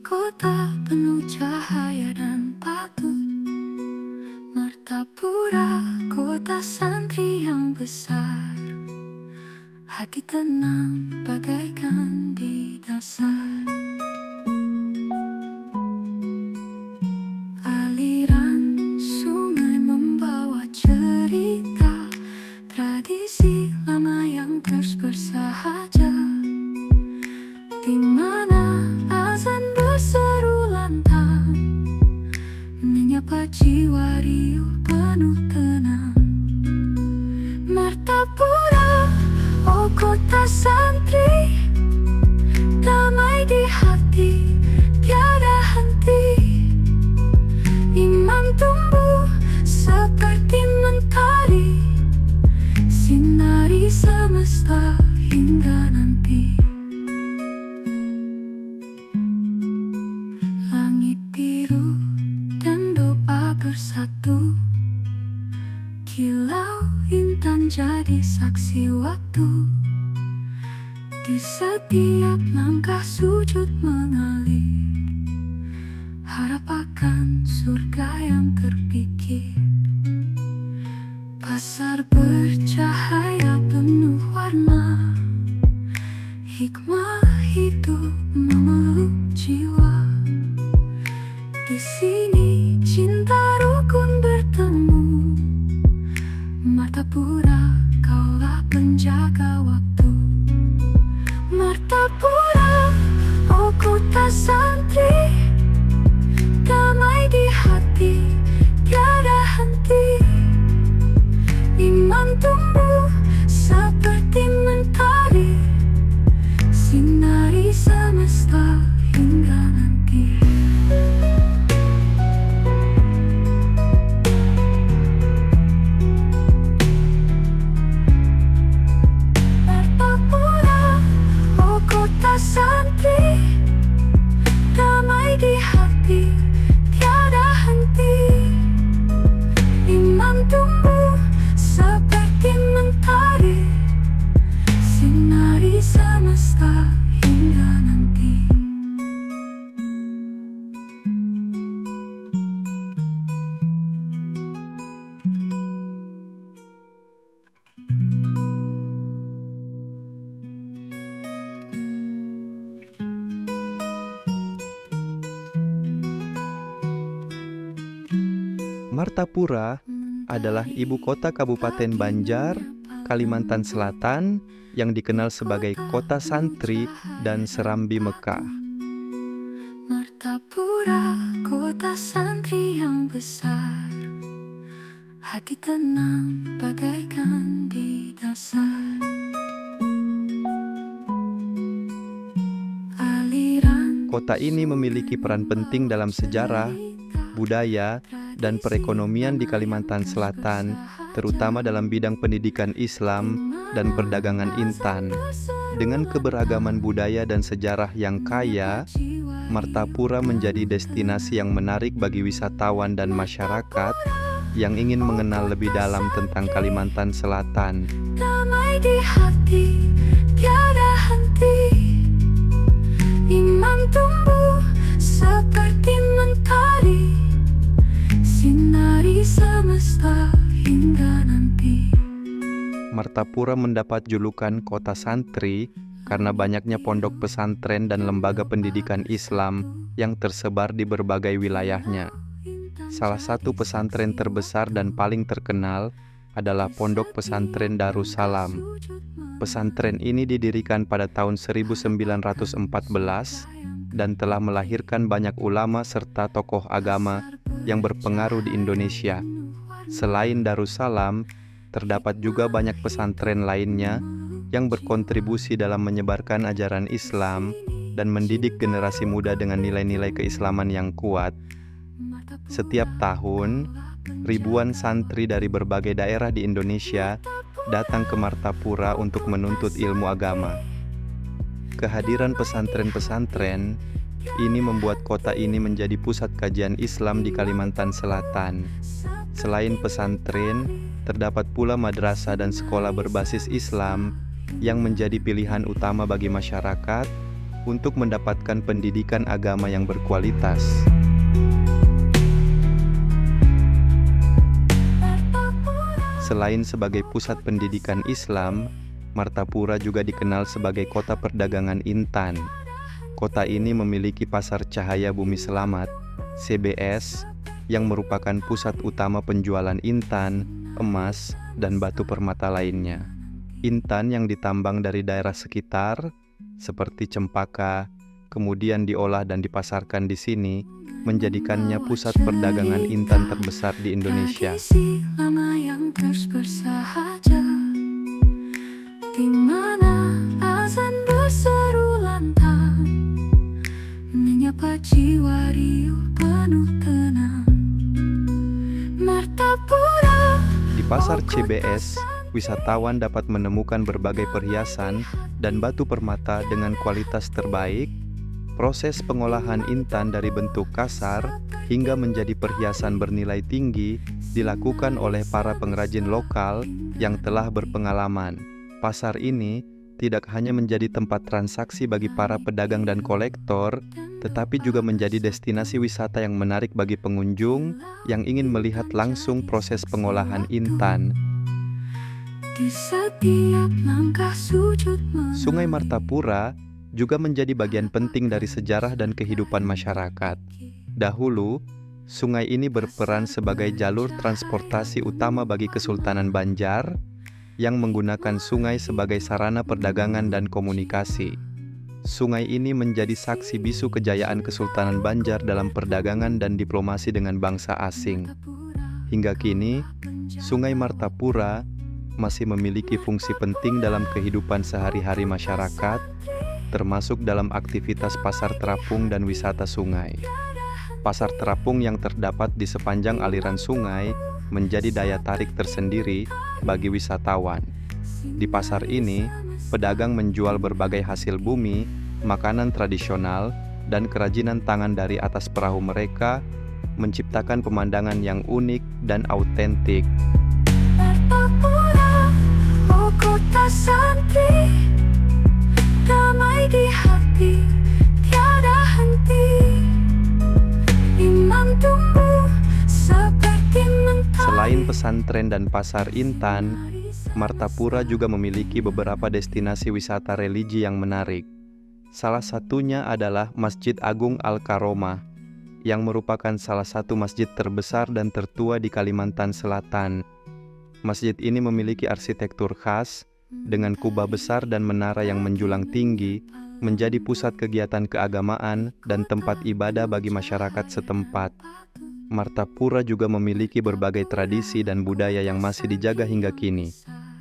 kota penuh cahaya dan patut. Martapura, kota santri yang besar. Hati tenang bagaikan di dasar. Aliran sungai membawa cerita tradisi lama yang terus bersahaja, di mana azan berseru lantang menyapa jiwa riuh penuh tenang. Martapura, oh kota santri, damai di hati, tiada henti. Iman tumbuh seperti mentari, sinari semesta hingga nanti. Langit biru dan doa bersatu, kilau intan jadi saksi waktu. Di setiap langkah sujud mengalir, harap akan surga yang terpikir. Pasar bercahaya penuh warna, hikmah hidup memeluk jiwa. Di sini cinta rukun bertemu. Martapura, kaulah penjaga waktu. Martapura, oh kota santri, damai di hati, tiada henti. Iman tumbuh seperti mentari, sinari semesta hingga nanti. Martapura, oh kota santri, damai di hati, tiada henti. Iman tumbuh seperti mentari, sinari semesta hingga nanti. Martapura adalah ibu kota Kabupaten Banjar, Kalimantan Selatan, yang dikenal sebagai kota santri dan serambi Mekah. Martapura, kota santri yang besar. Hati tenang bagaikan di dasar. Aliran Kota ini memiliki peran penting dalam sejarah, budaya, dan perekonomian di Kalimantan Selatan, terutama dalam bidang pendidikan Islam dan perdagangan intan. Dengan keberagaman budaya dan sejarah yang kaya, Martapura menjadi destinasi yang menarik bagi wisatawan dan masyarakat yang ingin mengenal lebih dalam tentang Kalimantan Selatan. damai di hati, tiada henti. Iman tumbuh seperti mentari, sinari semesta hingga nanti. Martapura mendapat julukan kota santri karena banyaknya pondok pesantren dan lembaga pendidikan Islam yang tersebar di berbagai wilayahnya. Salah satu pesantren terbesar dan paling terkenal adalah Pondok Pesantren Darussalam. Pesantren ini didirikan pada tahun 1914 dan telah melahirkan banyak ulama serta tokoh agama yang berpengaruh di Indonesia. Selain Darussalam, terdapat juga banyak pesantren lainnya yang berkontribusi dalam menyebarkan ajaran Islam dan mendidik generasi muda dengan nilai-nilai keislaman yang kuat. Setiap tahun, ribuan santri dari berbagai daerah di Indonesia datang ke Martapura untuk menuntut ilmu agama. Kehadiran pesantren-pesantren ini membuat kota ini menjadi pusat kajian Islam di Kalimantan Selatan. Selain pesantren, terdapat pula madrasah dan sekolah berbasis Islam yang menjadi pilihan utama bagi masyarakat untuk mendapatkan pendidikan agama yang berkualitas. Selain sebagai pusat pendidikan Islam, Martapura juga dikenal sebagai kota perdagangan Intan. Kota ini memiliki Pasar Cahaya Bumi Selamat, CBS, yang merupakan pusat utama penjualan intan, emas, dan batu permata lainnya. Intan yang ditambang dari daerah sekitar, seperti Cempaka, kemudian diolah dan dipasarkan di sini, menjadikannya pusat perdagangan intan terbesar di Indonesia. Tradisi lama yang terus bersahaja, di mana azan berseru lantang, menyapa jiwa riuh penuh tenang. Martapura. Di pasar CBS, wisatawan dapat menemukan berbagai perhiasan dan batu permata dengan kualitas terbaik. Proses pengolahan intan dari bentuk kasar hingga menjadi perhiasan bernilai tinggi dilakukan oleh para pengrajin lokal yang telah berpengalaman. Pasar ini tidak hanya menjadi tempat transaksi bagi para pedagang dan kolektor, tetapi juga menjadi destinasi wisata yang menarik bagi pengunjung yang ingin melihat langsung proses pengolahan intan. Di setiap langkah sujud Sungai Martapura juga menjadi bagian penting dari sejarah dan kehidupan masyarakat. Dahulu, sungai ini berperan sebagai jalur transportasi utama bagi Kesultanan Banjar yang menggunakan sungai sebagai sarana perdagangan dan komunikasi. Sungai ini menjadi saksi bisu kejayaan Kesultanan Banjar dalam perdagangan dan diplomasi dengan bangsa asing. Hingga kini, Sungai Martapura masih memiliki fungsi penting dalam kehidupan sehari-hari masyarakat, termasuk dalam aktivitas pasar terapung dan wisata sungai. Pasar terapung yang terdapat di sepanjang aliran sungai menjadi daya tarik tersendiri bagi wisatawan. Di pasar ini, pedagang menjual berbagai hasil bumi, makanan tradisional, dan kerajinan tangan dari atas perahu mereka, menciptakan pemandangan yang unik dan autentik. Martapura, oh kota santri, damai di hati, tiada henti. Iman tumbuh seperti mentari. Selain pesantren dan pasar intan, Martapura juga memiliki beberapa destinasi wisata religi yang menarik. Salah satunya adalah Masjid Agung Al-Karomah, yang merupakan salah satu masjid terbesar dan tertua di Kalimantan Selatan. Masjid ini memiliki arsitektur khas, dengan kubah besar dan menara yang menjulang tinggi, menjadi pusat kegiatan keagamaan dan tempat ibadah bagi masyarakat setempat. Martapura juga memiliki berbagai tradisi dan budaya yang masih dijaga hingga kini.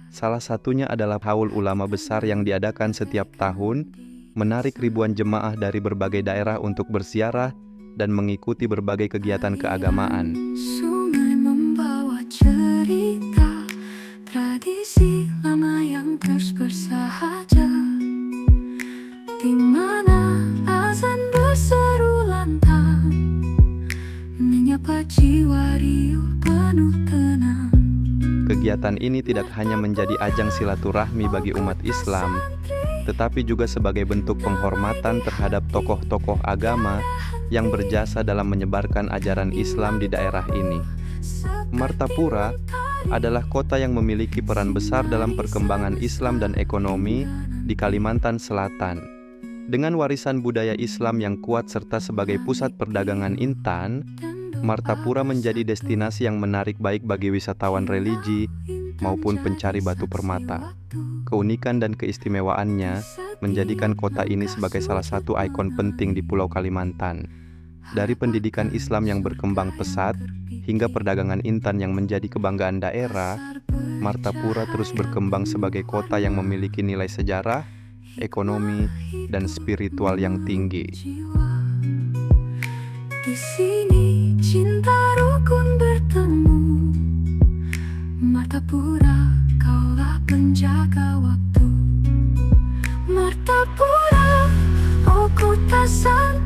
Salah satunya adalah haul ulama besar yang diadakan setiap tahun, menarik ribuan jemaah dari berbagai daerah untuk berziarah dan mengikuti berbagai kegiatan keagamaan. Sungai membawa cerita, tradisi lama yang terus bersahaja, di mana azan berseru lantang, menyapa jiwa riuh penuh tenang. Kegiatan ini tidak hanya menjadi ajang silaturahmi bagi umat Islam, tetapi juga sebagai bentuk penghormatan terhadap tokoh-tokoh agama yang berjasa dalam menyebarkan ajaran Islam di daerah ini. Martapura adalah kota yang memiliki peran besar dalam perkembangan Islam dan ekonomi di Kalimantan Selatan. Dengan warisan budaya Islam yang kuat serta sebagai pusat perdagangan intan, Martapura menjadi destinasi yang menarik baik bagi wisatawan religi maupun pencari batu permata. Keunikan dan keistimewaannya menjadikan kota ini sebagai salah satu ikon penting di Pulau Kalimantan. Dari pendidikan Islam yang berkembang pesat hingga perdagangan intan yang menjadi kebanggaan daerah, Martapura terus berkembang sebagai kota yang memiliki nilai sejarah, ekonomi, dan spiritual yang tinggi. Di sini cinta rukun bertemu, Martapura kaulah penjaga waktu. Martapura, oh kota santri.